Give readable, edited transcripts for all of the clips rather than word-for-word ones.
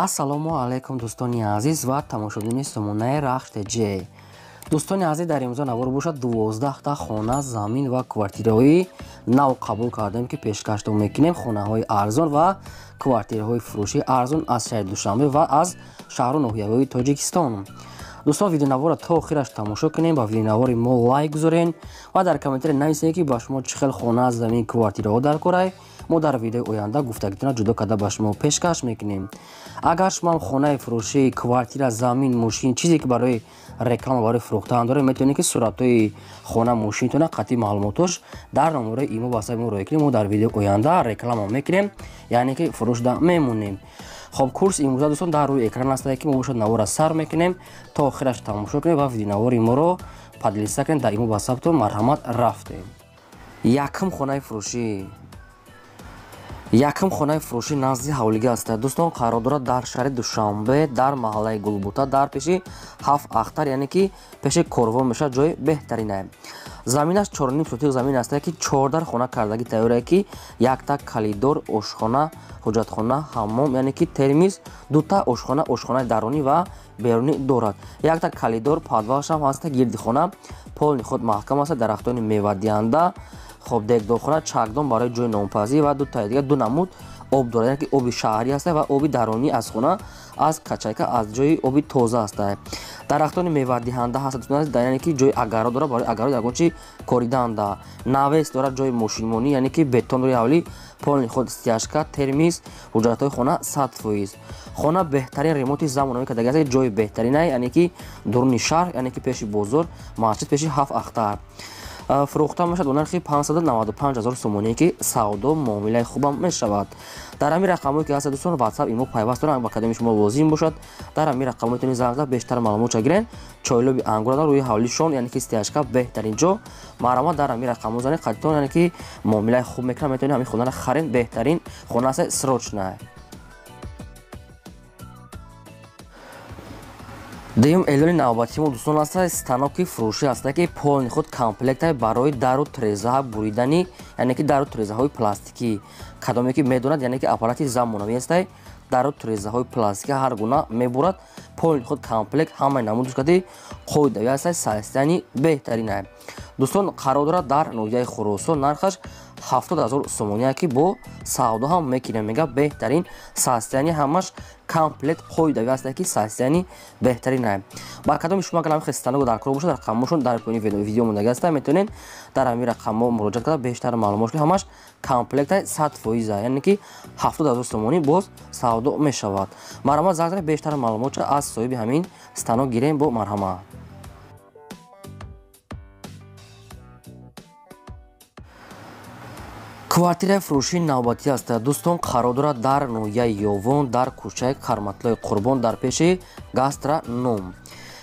ассалому алайкум дӯстони азиз ва тамошобини сомонаи рахште ҷе. Дӯстони азиз, дар имрӯза навор бошад 12 хона, замин ва квартираҳои нав қабул кардем, ки пешкашдо мекунем хонаҳои арзон ва квартираҳои фурӯши арзон аз шаҳри Душанбе ва аз шаҳру ноҳияҳои Тоҷикистон. Дӯстон, видеонавора то охираш тамошо кунем, ба видеонавори мо лайк гузорен ва дар комментаре нависед, ки ба шумо чӣ хел хона, замин, квартираҳо дар корай мо дар видеои оянда гуфтагитона ҷудо карда ба шумо пешкаш мекунем. Агар шумо хонаи фурӯшӣ, квартира, замин, мошин, чизе ки барои реклама, барои фурӯхтан доред, метавонед ки суратҳои хона, мошинтона қатъи маълумотош дар номераи имо ба ҳисаби мо роя кунед. Мо дар видеои оянда реклама мекунем, яъне ки фурӯшда мемонем. Хоб, курси имрӯза дӯстон дар рӯи экран аст, ки мо бошад навора сар мекунем то охираш тамошо кунем ва видеонавори моро падлиста кунем. Дар имо ба ҳисабтон марҳамат рафтем. Якум хонаи фурӯшӣ. Якум хонаи фурӯшӣ назди ҳавлига аст. Дӯстон, қарор дорад дар шаҳри Душанбе, дар маҳаллаи Гулбута, дар пеши 7 ахтар, яъне ки пеши корвон мешавад, ҷои беҳтаринае. Заминаш 4.5 сотиқ замин аст, ки 14 хона кардаги тайёрае, ки якта калидор, ошхона, ҳоҷатхона, ҳаммом, яъне ки термиз, дута ошхона, ошхонаи дарунӣ ва берунӣ дорад. Якта калидор, падвалшам ҳаст, гирди хона, полни худ маҳкам аст, дарахтони мевадиҳанда, хоб, дегдохона, чакдон барои ҷои нонпазӣ ва дутаи дигар, ду намуд об дорад, яъне ки оби шаҳрӣ аст ва оби дарунӣ аз хона, аз качайка, аз ҷои оби тоза аст. Дарахтони мевадиҳанда ҳаст, яъне ки ҷои агаро дорад, барои агаро ягон коридаанда. Навес дорад, ҷои мошинмонӣ, яъне ки бетон рӯи ҳавлӣ, полни худ стяжка, термиз, ҳуҷратҳои хона 100%. Хона беҳтарин ремонти замоновӣ кардаги аст, ҷои беҳтаринае, яъне ки дуруни шаҳр, яъне ки пеши бозор, масҷид, пеши 7 ахтар. фурӯхта мешавад бо нархи 595 000 сомоние, ки савдо муомилаи хубам мешавад. Дар ҳамин рақамҳое ки ҳаст дӯстон, WhatsApp имо пайваст дорам, ба кадоми шумо лозим бошад, дар ҳамин рақамҳо метавонед занг зад бештар маълумотша гирен. Чойлоби ангурада рӯи ҳавли шон, яъне ки стяжка беҳтарин ҷо. Марҳамат, дар ҳамин рақамҳо занед, қадитон, яъне ки муомилаи хуб мекунад, метавонед ҳамин хонаро харед. Беҳтарин хона аст, срочная. Дуюм эълони навбатии мо дӯстон аст, станоки фурӯшӣ аст, ки полни худ комплектае барои дару трезаҳа буридани, яъне ки дару трезаҳои пластикӣ. Кадоме ки медонад, яъне ки аппарати замонавӣ аст, дару трезаҳои пластикӣ ҳар гуна мебурад. Полни худ комплект ҳамаи намуд кади қоидавӣ аст, сайстани беҳтаринае. Дӯстон, қарор дорад дар ноҳияи Хуросон, нархаш 70 000 сомония, ки бо савдо ҳам мекунем. Мега беҳтарин сайстани ҳамаш комплект қоидавӣ аст, ки сайстани беҳтаринае. Ба кадоми шумо агар намехоҳед станок дар кор бошад, рақамҳошон дар поини видео мондаги аст, метавонед дар ҳамин рақамҳо муроҷиат карда бештар маълумот, ки ҳамаш комплектае 100%, яъне ки 70 000 сомонӣ боз савдо мешавад. Марҳамат, занг занед бештар маълумотша аз соҳиби ҳамин станок гирем. Бо марҳамат. квартираи фурӯшии навбатӣ аст. Дӯстон, қарор дорад дар ноҳияи Ёвон, дар кӯчаи Қарматлои Қурбон, дар пеши гастроном.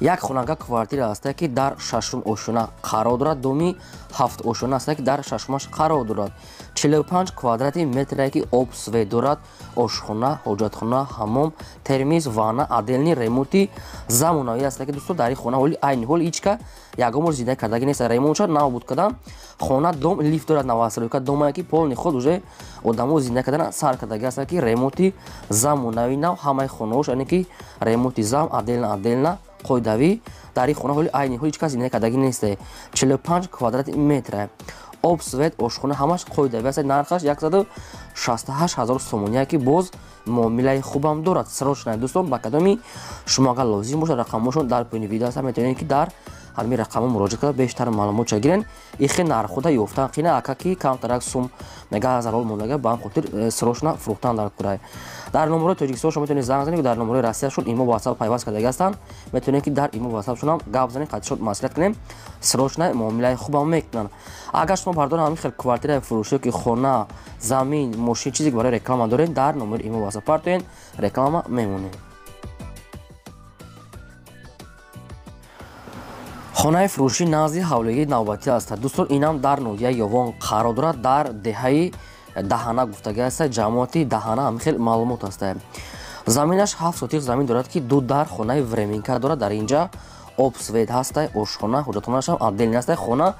Як хонага квартира аст, ки дар 6 ошона қарор дорад. Доми 7 ошона аст, ки дар 6 қарор дорад. 45 квадрати метре, ки об свет дорад, ошхона, ҳоҷатхона, ҳаммом, термиз, ванна, отделни ремонти замонавӣ аст, ки дӯстон, дар ин хона ҳоли айни ҳол ҳичка ягон бор зиндаги кардаги нест. Ремонтша набуд кардам. Хона дом лифт дорад, навастройка домае, ки полни худ уже одамо зиндаги кардан сар кардаги аст, ки ремонти замонавӣ нав ҳамаи хонаҳош, яъне ки ремонти зам отделна қоидавӣ. Дар ин хона ҳоли айни ҳол ҳичкас зиндаги кардаги нест. 45 квадрати метре, об свет, ошхона ҳамаш қоидавӣ аст. Нархаш 168 000 сомония, ки боз муомилаи хубам дорад. Срочная. Дӯстон, ба кадоми шумо агар лозим бошад, рақамҳошон дар поини видео аст, метавонед ки дар ҳамин рақамҳо муроҷиат карда бештар маълумотша гирен. ихе нархуда ёфтан қина, ака ки камтар як сум мега зарол мондага, ба ҳам хотир срочна фурӯхтан дар курай. Дар номерои Тоҷикистон шумо метавонед занг занед, дар номерои Россияшон имо WhatsApp пайваст кардаги ҳастанд. Метавонед ки дар имо WhatsAppшон ҳам гап занед, қатъишон маслиҳат кунем. Срочна муомилаи хубам мекунанд. Агар шумо бардори ҳамин хел квартираи фурӯшӣ, ки хона, замин, мошин, чизе ки барои реклама доред, дар номери имо WhatsApp партоен реклама мемонед. хонаи фурӯшӣ назди ҳавлигии навбатӣ аст. Дӯстон, инам дар ноҳияи Ёвон қарор дорад, дар деҳаи Даҳана гуфтага аст, ҷамоати Даҳана ҳамин хел маълумот аст. Заминаш 7 сотиқ замин дорад, ки ду дар хонаи временка дорад. Дар инҷа об свет ҳаст, ошхона, ҳоҷатхонааш ҳам отделни аст. Хона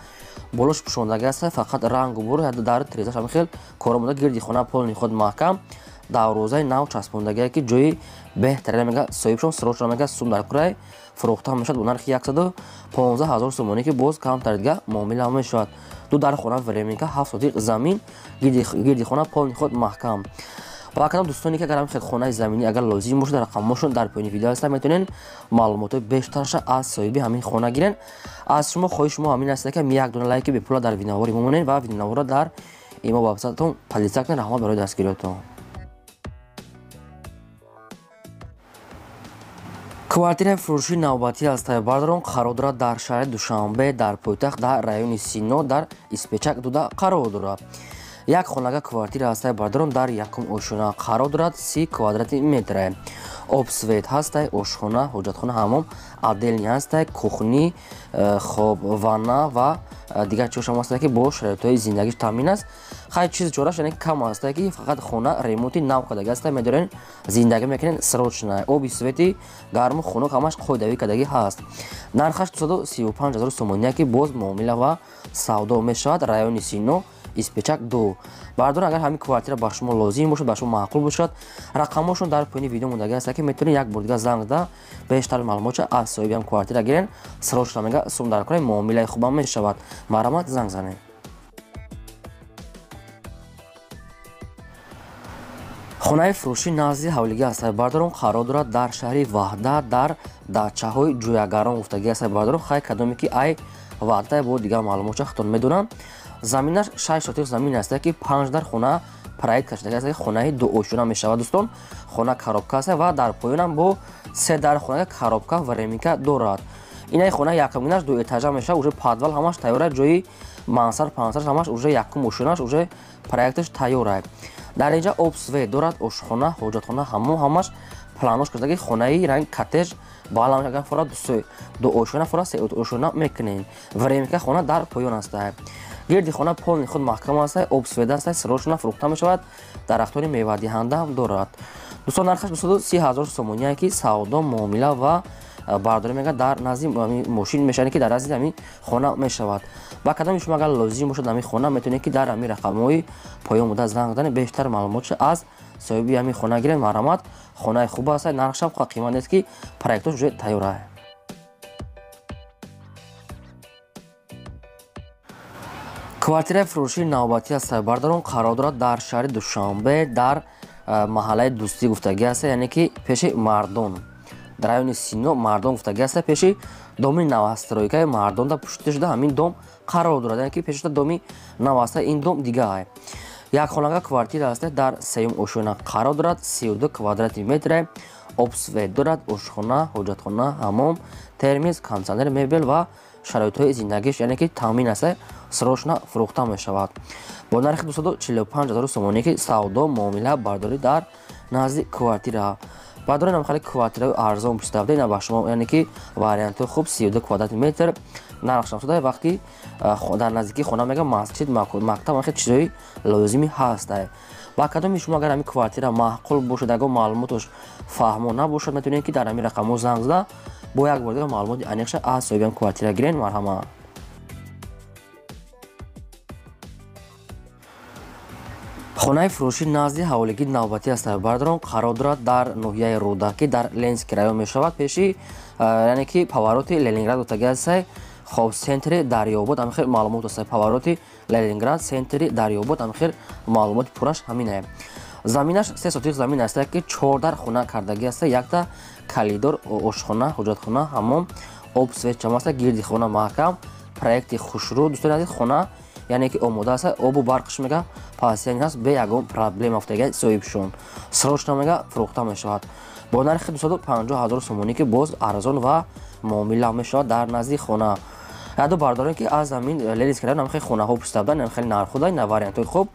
болош пӯшондаги аст, фақат рангу бор дар трезаш ҳамин хел кор монда. Гирди хона полни худ маҳкам, даврӯзаи нав часпондагие ки ҷои беҳтаре мега соҳибшон срочно мега сум дар кӯрае фурӯхта мешавад бо нархи 115 000 сомонӣ ки боз камтар дига муомила мешавад. ду дар хона временка 7 сотиқ замин гирди хона полни худ маҳкам. ва кадом дӯстоне ки агар ҳам хонаи заминӣ агар лозим бошад рақамҳошон дар поёни видео ҳаста метавонен маълумоти бештарша аз соҳиби ҳамин хона гирен. аз шумо хоҳиши мо ҳамин аст ки як дона лайки бепула дар видеонавори мо монед ва видеонавора дар имо вебсайтатон паблиса кунед. раҳмат барои дастгириётон. квартираи фурӯшии навбатӣ аз тайбардорон қарор дорад дар шаҳри Душанбе дар пойтахт дар райони Сино дар Испечак дуда қарор дорад. як хонага квартира аз тайбардорон дар якум ошхона қарор дорад 30 квадрати метре. обсвет ҳастай, ошхона, ҳоҷатхона, ҳамом, отделния ҳастай, кухни, хоб, ванна ва дигар чошам ҳастай ки бо шароитҳои зиндагиш таъмин аст. хай чизи чораш яъне кам ҳастай ки фақат хона ремонти нав кардагӣ ҳастай медорен зиндагӣ мекунен срочна. оби свети гарму хунук ҳамаш қоидавӣ кардагӣ ҳаст. нархаш 235 000 сомония ки боз муомила ва савдо мешавад. райони Сино Испечак 2. бардорон агар ҳамин квартира ба шумо лозим бошад ба шумо маъқул бошад рақамҳошон дар поёни видео мондаги аст ки метавонед як бор дига занг зада бештар маълумотша аз соҳиби ҳам квартира гирен срочна мега сум дар кора муомилаи хубам мешавад. марамат занг занед. хонаи фурӯшӣ назди ҳавлиги аз тайбардорон қарор дорад дар шаҳри Ваҳда дар дачаҳои ҷӯягарон гуфтагӣ аз тайбардорон хай кадоме ки ай ваъда бо дигар маълумотша худтон медонам. заминаш 6 сотиқ замин аст ки 5 дар хона проект кашидаги аст ки хонаи ду ошуна мешавад. дӯстон хона коробка аст ва дар поёнам бо 3 дар хонага коробка временка дорад. инаи хона якумгинаш 2 этажа мешавад. уже подвал ҳамаш тайёра ҷои мансар пансарш ҳамаш уже якум ошунаш уже проекташ тайёра. дар инҷа обсвет дорад, ошхона, ҳоҷатхона, ҳамом ҳамаш планош кардаги хонаи ранг коттедж балам агар фора ду ошуна фора 3 ошуна мекунен. временка хона дар поён аст. гирди хона полни худ маҳкам аст. обсвет аст, срочна фурӯхта мешавад. дарахтони мевадиҳанда ҳам дорад. дӯстон нархаш 230 000 сомония ки савдо муомила ва бардорӣ мега дар назди мошин мешавад ки дар назди ҳамин хона мешавад. ба кадоми шумо агар лозим бошад ҳамин хона метавонед ки дар ҳамин рақамҳои поён буда занг заданед бештар маълумотша аз соҳиби ҳамин хона гиред. марамат хонаи хуб аст. нархшам қимат нест ки проектош уже тайёр аст. квартираи фурӯшии навбатӣ аз тайбардорон қарор дорад дар шаҳри Душанбе дар маҳаллаи дӯстӣ гуфтагӣ аст яъне ки пеши мардон дар райони Сино мардон гуфтагӣ аст. пеши доми навастройкаи мардон да пушта шуда ҳамин дом қарор дорад яъне ки пешта доми наваста ин дом дига. як хонага квартира аст дар сеюм ошуна қарор дорад 32 квадрати метре. обсвет дорад, ошхона, ҳоҷатхона, ҳамом, термиз, кондитсионер, мебел ва шароитҳои зиндагиш яъне ки таъмин аст срочна фурӯхта мешавад. бо нархи 245 000 сомонӣ ки савдо муомила бардорӣ дар назди квартира. бардорӣ намхали квартираи арзон пиставда ина ба шумо яъне ки вариантҳои хуб 32 квадрати метр нархшам шуда вақти дар наздикии хона мега масҷид мактаб ва чизои лозимӣ ҳаст. ба кадоми шумо агар ҳамин квартира маъқул бошад агар маълумотош фаҳмо набошад метавонед ки дар ҳамин рақамҳо занг зада бо як бор дига маълумоти аниқша аз соҳиби ҳам квартира гирен. марҳамат. хонаи фурӯшӣ назди ҳавлиги навбатӣ аз тайбардорон қарор дорад дар ноҳияи Рудаки дар Ленинский район мешавад. пеши яъне ки повороти Ленинград гуфтагӣ аст. хоб центри Дарёбод ҳамин хел маълумот аст. повороти Ленинград центри Дарёбод ҳамин хел маълумоти пурраш ҳамин. заминаш 3 сотиқ замин аст ки 4 дар хона кардагӣ аст. якта калидор, ошхона, ҳоҷатхона, ҳамом, обсвет чам аст. гирди хона маҳкам, проекти хушрӯ. дӯстони азиз хона яъне ки омода аст. обу барқш мега пасияни ҳаст бе ягон проблема гуфтагӣ соҳибшон срочна мега фурӯхта мешавад. бо нархи 250 000 сомонӣ ки боз арзон ва муомила мешавад дар назди хона. ядо бардорем ки аз ҳамин Ленинский район ҳамин хонаҳо пиставдан ҳамин хели нархуда ина вариантҳои хуб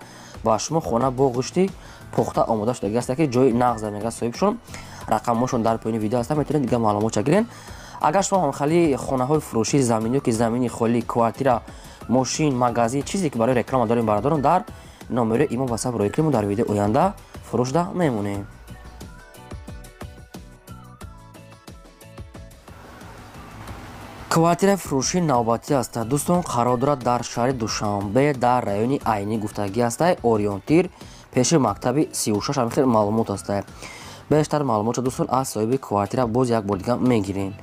ба шумо хона бо гӯшти пухта омода шудагӣ аст ки ҷои нағз мега соҳибшон. рақамҳошон дар поёни видео аст. метавонед дига маълумотша гирен. агар шумо ҳамхали хонаҳои фурӯшии заминӣ ки замини холӣ квартира мошин магазин чизе ки барои реклама дорем бардорон дар номери имо васаб роӣ кунем дар видео оянда фурӯшда мемонем. квартираи фурӯшии навбатӣ аст. дӯстон қарор дорад дар шаҳри Душанбе дар райони Айнӣ гуфтагӣ аст. орионтир пеши мактаби 36 ҳамин маълумот аст. бештар маълумотро дӯстон аз соҳиби квартира боз як бор дига мегирем.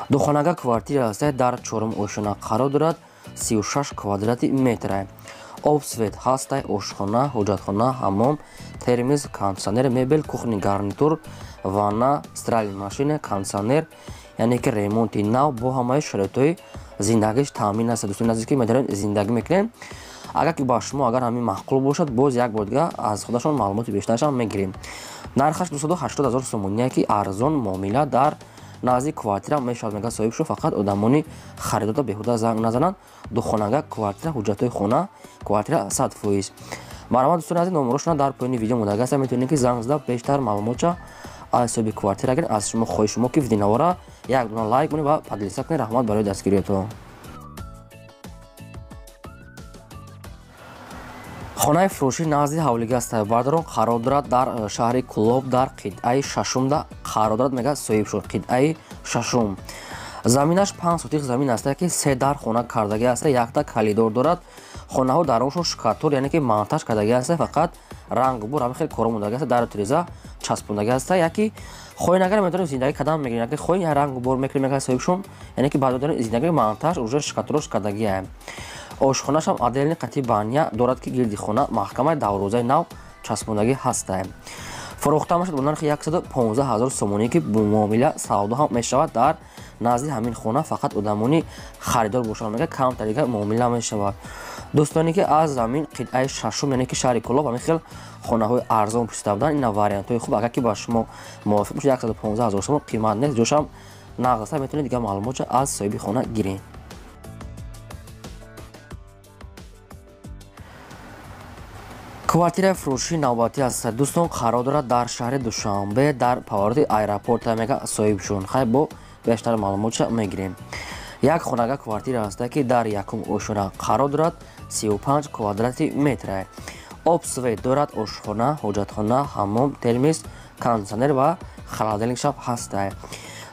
духонага квартира аст, дар 4 ошона қарор дорад, 36 квадрати метр. обсвет ҳаст, ошхона, ҳоҷатхона, ҳаммом, термиз, кондитсионер, мебел, кухни, гарнитур, ванна, стиральни машина, кондитсионер, яъне ки ремонти нав бо ҳамаи шароитҳои зиндагиш таъмин аст. дӯстони наздик ки метавонед зиндагӣ мекунем. агар ки ба шумо агар ҳамин маъқул бошад, боз як бор дига аз худашон маълумоти бештарашон мегирем. нархаш 280 000 сомония ки арзон муомила дар назди квартира мешавад, мега соҳибшо фақат одамони харидорда беҳуда занг назананд. духонага квартира, ҳуҷҷатҳои хона, квартира 100%. марҳамат дӯстони азиз, номерошона дар поёни видео мудага аст, метавонед ки занг зада бештар маълумотша аз соҳиби квартира гиред. аз шумо хоҳишмо ки видеонавора як дона лайк кунед ва поделиса кунед. раҳмат барои дастгириятон. хонаи фурӯшӣ назди ҳавлига аст. бардарон қарор дорад дар шаҳри Кӯлоб дар қитъаи шашумда қарор дорад, мега соҳибшо қитъаи шашум. заминаш 5 сотиқ замин аст ки 3 дар хона кардагӣ аст, якта калидор дорад. хонаҳо дар оншон шикатор, яъне ки монтаж кардагӣ аст, фақат рангбур ҳамин хел коро мондагӣ аст, дар тиреза часпондагӣ аст. яки хоҳен агар метавонед зиндагӣ кадам мегиред, яки хоҳен я рангбур мекунед, мега соҳибшон, яъне ки баъд доред зиндагӣ монтаж уже шикаторош кардагӣ. ошхонашам аделни қатъи бания дорад ки гирди хона маҳкамаи даврӯзаи нав часпондагӣ ҳаст. фурӯхта мешавад бо нархи 115 000 сомонӣ ки муомила савдо ҳам мешавад. дар назди ҳамин хона фақат одамони харидор бошанд, мега камтарига муомила мешавад. дӯстоне ки аз замин қитъаи шашум, яъне ки шаҳри Кӯлоб ҳамин хел хонаҳои арзон пурсида буданд. ина вариантҳои хуб, агар ки ба шумо мувофиқ бошад 115 000 сомон қимат нест, ҷошам нағз аст. метавонед дига маълумотша аз соҳиби хона гиред. квартираи фурӯшии навбатӣ аст. дӯстон қарор дорад дар шаҳри Душанбе дар повороти аэропорт, мега соҳибшон. хай бо бештар маълумотша мегирем. як хонага квартира аст ки дар якум ошона қарор дорад, 35 квадрати метр. обсвет дорад, ошхона, ҳоҷатхона, ҳаммом, термиз, кондитсионер ва холодильникшам ҳаст.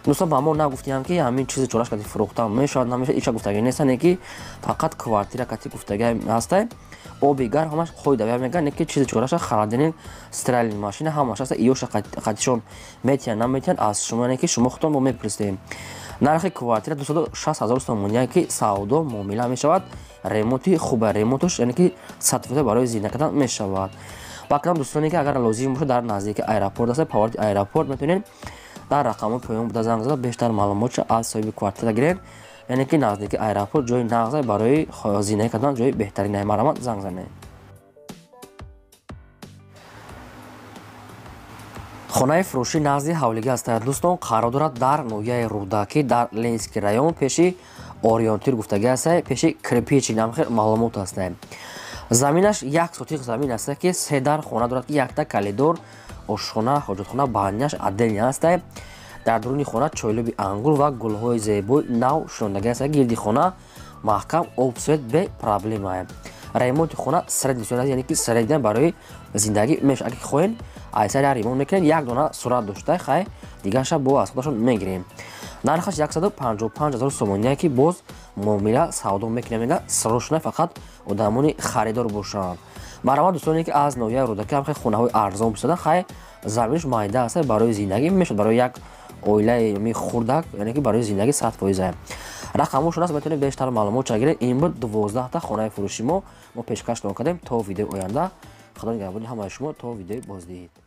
дӯстон ба мо нагуфтиям ки ҳамин чизи чораш кати фурӯхта мешавад, намешавад, иша гуфтагӣ нест, не ки фақат квартира кати гуфтагӣ аст. оби гарм ҳамаш қоидавия мегӯянд, не ки чизи чораша холодильник, стиральни машина ҳамаш аст. иёша қатишон метиҳанд наметиҳанд, аз шумо, не ки шумо худтон мо мепурсем. нархи квартира 260 000 сомония ки савдо муомила мешавад. ремонти хуба, ремонтош яъне ки сатфота барои зинда кардан мешавад. баъдам дӯстоне ки агар лозим бошад дар наздики аэропорт аст, повороти аэропорт метавонед дар рақамҳои поён буда занг зада бештар маълумотша аз соҳиби квартира гиред. яъне ки наздики аэропорт ҷои нағз барои зиндагӣ кардан ҷои беҳтарин. марҳамат, занг занед. хонаи фурӯшӣ назди ҳавлига аст. дӯстон қарор дорад дар ноҳияи Рӯдакӣ дар Ленинский район, пеши Ориентир гуфтагӣ аст, пеши кирпичи намхел маълумот аст. заминаш 1 сотиқ замин аст ки 3 дар хона дорад ки якта калидор, ошхона, ҳоҷатхона, баняш аделни аст. дар дуруни хона чойлуби ангур ва гулҳои зебои нав шондагӣ аст. гирди хона маҳкам, обсвет бе проблема. ремонти хона средни, яъне ки средна барои зиндагӣ мешавад. агар хоҳен айсара ремонт мекунед, як дона сурат дошта, хай дигаша бо аз худашон мегирем. нархаш 155 000 сомония ки боз муомила савдо мекунем, мега срочна фақат одамони харидор бошанд. марҳамат дӯстоне ки аз ноҳияи Рӯдакӣ ҳам хеле хонаҳои арзон пурсида, хай заминш майда аст, барои зиндагӣ мешавад, барои як оилаи хурдак, яъне ки барои зиндагӣ 100%. рақамошон аст, метавонед бештар маълумотша гиред. ин буд 12та хонаи фурӯши мо пешкаш кардем. то видеои оянда худо нигаҳбони ҳамаи шумо. то видеои боздид.